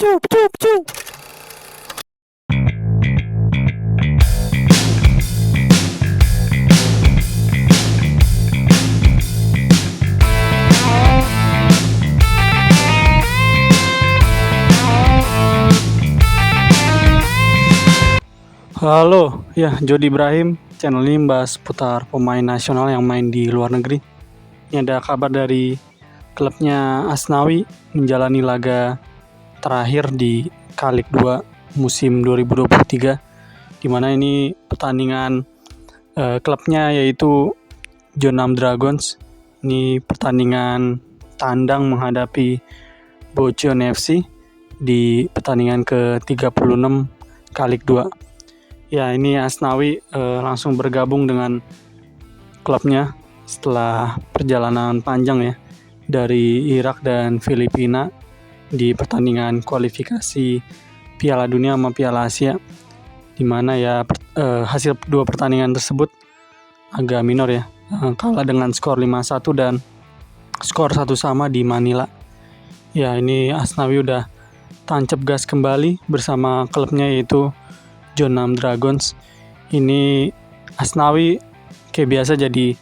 Cuk, cuk, cuk. Halo, ya Jody Ibrahim. Channel ini membahas putar pemain nasional yang main di luar negeri. Ini ada kabar dari klubnya Asnawi menjalani laga terakhir di Kalik 2 musim 2023, di mana ini pertandingan klubnya yaitu Jeonnam Dragons. Ini pertandingan tandang menghadapi Bocheon FC di pertandingan ke-36 Kalik 2. Ya, ini Asnawi langsung bergabung dengan klubnya setelah perjalanan panjang ya dari Irak dan Filipina di pertandingan kualifikasi Piala Dunia sama Piala Asia, di mana ya hasil dua pertandingan tersebut agak minor ya, kalah dengan skor 5-1 dan skor 1-1 di Manila. Ya, ini Asnawi udah tancap gas kembali bersama klubnya yaitu Jeonnam Dragons. Ini Asnawi kayak biasa jadi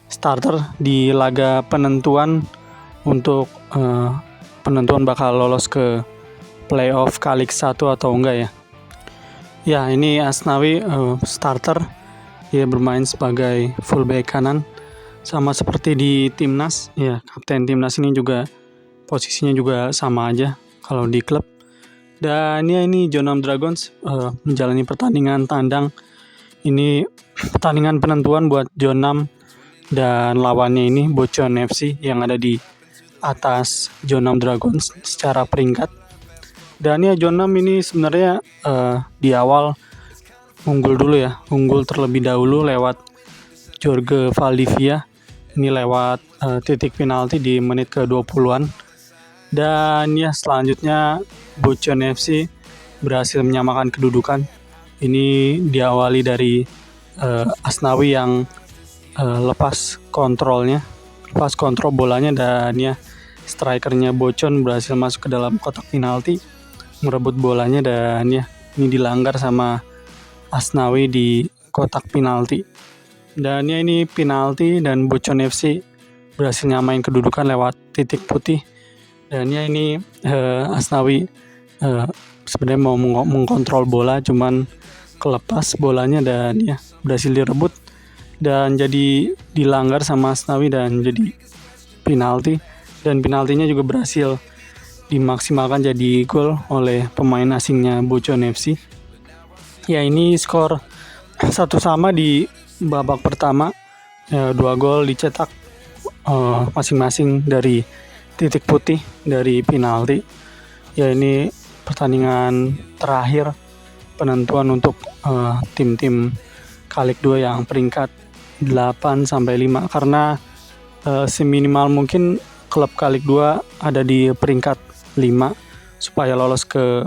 starter di laga penentuan untuk penentuan bakal lolos ke playoff Kalik 1 atau enggak ya. Ya, ini Asnawi starter. Dia bermain sebagai fullback kanan sama seperti di timnas. Ya, kapten timnas ini juga posisinya juga sama aja kalau di klub. Dan ya, ini Jeonnam Dragons menjalani pertandingan tandang. Ini pertandingan penentuan buat Jeonnam dan lawannya ini Bocheon FC yang ada di atas Jeonnam Dragons secara peringkat. Dan ya, Jeonnam ini sebenarnya di awal unggul dulu ya, unggul terlebih dahulu lewat Jorge Valdivia. Ini lewat titik penalti di menit ke-20-an. Dan ya, selanjutnya Bocheon FC berhasil menyamakan kedudukan. Ini diawali dari Asnawi yang lepas kontrol bolanya, dan ya strikernya Bocheon berhasil masuk ke dalam kotak penalti merebut bolanya, dan ya ini dilanggar sama Asnawi di kotak penalti. Dan ya, ini penalti dan Bocheon FC berhasil nyamain kedudukan lewat titik putih. Dan ya, ini Asnawi sebenarnya mau mengkontrol bola, cuman kelepas bolanya dan ya berhasil direbut dan jadi dilanggar sama Asnawi dan jadi penalti. Dan penaltinya juga berhasil dimaksimalkan jadi gol oleh pemain asingnya Bocheon FC. Ya, ini skor 1-1 di babak pertama. 2 gol dicetak masing-masing dari titik putih dari penalti. Ya, ini pertandingan terakhir penentuan untuk tim-tim Kalik 2 yang peringkat 8-5, karena seminimal mungkin klub Kalik 2 ada di peringkat 5 supaya lolos ke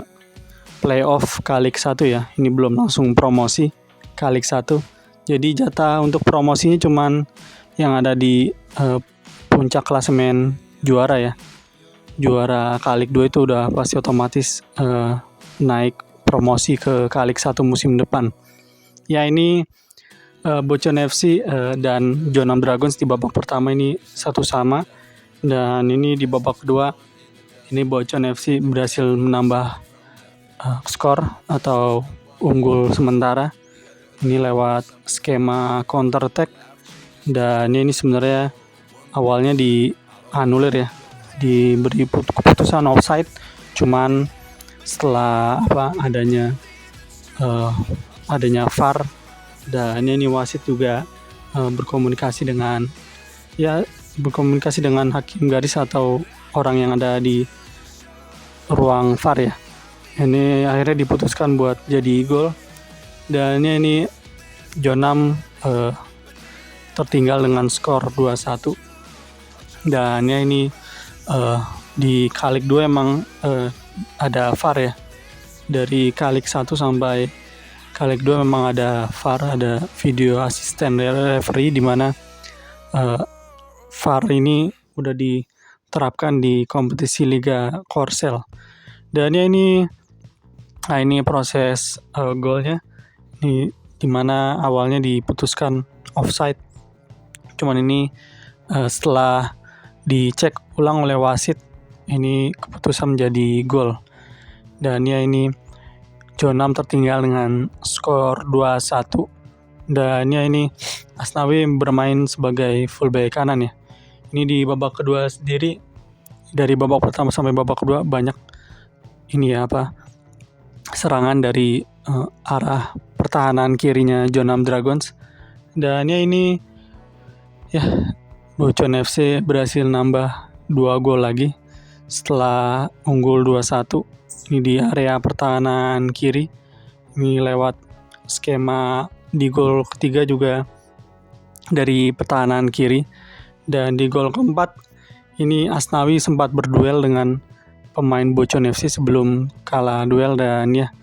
playoff Kalik 1 ya. Ini belum langsung promosi Kalik 1. Jadi jatah untuk promosinya cuman yang ada di puncak klasemen juara ya. Juara Kalik 2 itu udah pasti otomatis naik promosi ke Kalik 1 musim depan. Ya, ini Bocheon FC dan Jeonnam Dragons di babak pertama ini 1-1, dan ini di babak kedua ini Bocheon FC berhasil menambah skor atau unggul sementara ini lewat skema counter attack. Dan ini sebenarnya awalnya dianulir ya, diberi keputusan offside, cuman setelah adanya VAR, dan ini wasit juga berkomunikasi dengan hakim garis atau orang yang ada di ruang VAR ya. Ini akhirnya diputuskan buat jadi gol. Dan ini Jeonnam tertinggal dengan skor 2-1. Dan ya, ini di Kalik 2 emang ada VAR ya. Dari Kalik 1 sampai Kalik 2 memang ada VAR, ada video asisten referee, di mana VAR ini udah diterapkan di kompetisi Liga Korsel. Dan ya ini proses golnya. Ini dimana awalnya diputuskan offside. Cuman ini setelah dicek ulang oleh wasit, ini keputusan menjadi gol. Dan ya ini Jonam tertinggal dengan skor 2-1. Dan ya ini Asnawi bermain sebagai fullback kanan ya. Ini di babak kedua sendiri, dari babak pertama sampai babak kedua banyak serangan dari arah pertahanan kirinya Jeonnam Dragons. Dan ya ini Bucheon FC berhasil nambah 2 gol lagi setelah unggul 2-1. Ini di area pertahanan kiri. Ini lewat skema di gol ketiga juga dari pertahanan kiri. Dan di gol keempat ini Asnawi sempat berduel dengan pemain Bucheon FC sebelum kalah duel, dan ya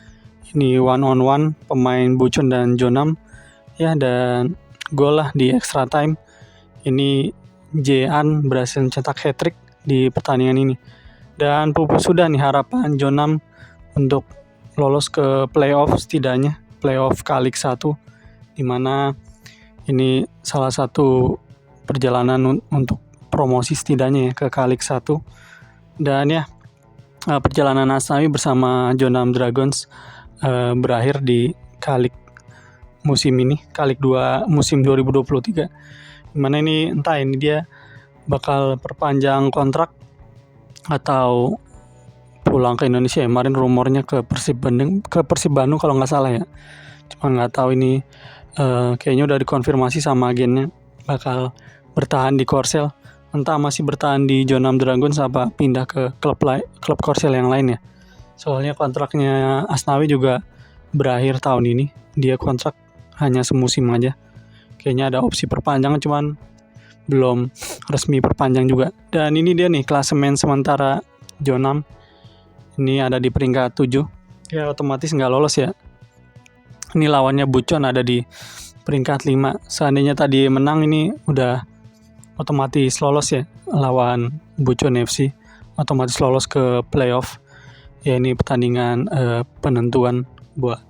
ini 1-on-1 pemain Bucheon dan Jeonnam ya, dan gol lah di extra time. Ini Jean berhasil mencetak hat-trick di pertandingan ini, dan pupus sudah nih harapan Jeonnam untuk lolos ke playoff, setidaknya playoff K-League 1, dimana ini salah satu perjalanan untuk promosi setidaknya ya ke K-League 1. Dan ya perjalanan Asnawi bersama Jeonnam Dragons berakhir di K-League musim ini, K-League 2 musim 2023. Dimana ini entah ini dia bakal perpanjang kontrak atau pulang ke Indonesia ya. Kemarin rumornya ke Persib Bandung kalau nggak salah ya. Cuma nggak tahu ini kayaknya udah dikonfirmasi sama agennya bakal bertahan di Korsel. Entah masih bertahan di Jeonnam Dragons apa pindah ke klub Korsel yang lain ya. Soalnya kontraknya Asnawi juga berakhir tahun ini. Dia kontrak hanya semusim aja. Kayaknya ada opsi perpanjangan, cuman belum resmi perpanjang juga. Dan ini dia nih klasemen sementara Jeonnam. Ini ada di peringkat 7. Ya otomatis nggak lolos ya. Ini lawannya Bucheon ada di peringkat 5. Seandainya tadi menang, ini udah otomatis lolos ya, lawan Bucheon FC otomatis lolos ke playoff ya. Ini pertandingan penentuan buat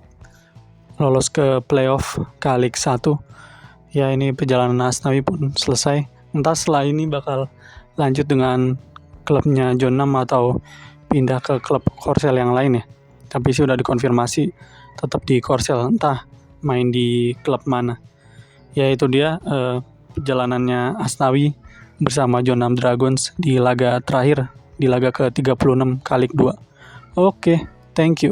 lolos ke playoff K-League 1 ya. Ini perjalanan Asnawi pun selesai. Entah setelah ini bakal lanjut dengan klubnya Jeonnam atau pindah ke klub Korsel yang lain ya. Tapi sih udah dikonfirmasi tetap di Korsel, entah main di klub mana. Ya itu dia perjalanannya Asnawi bersama Jeonnam Dragons di laga terakhir, di laga ke-36 K-League 2. Oke, thank you.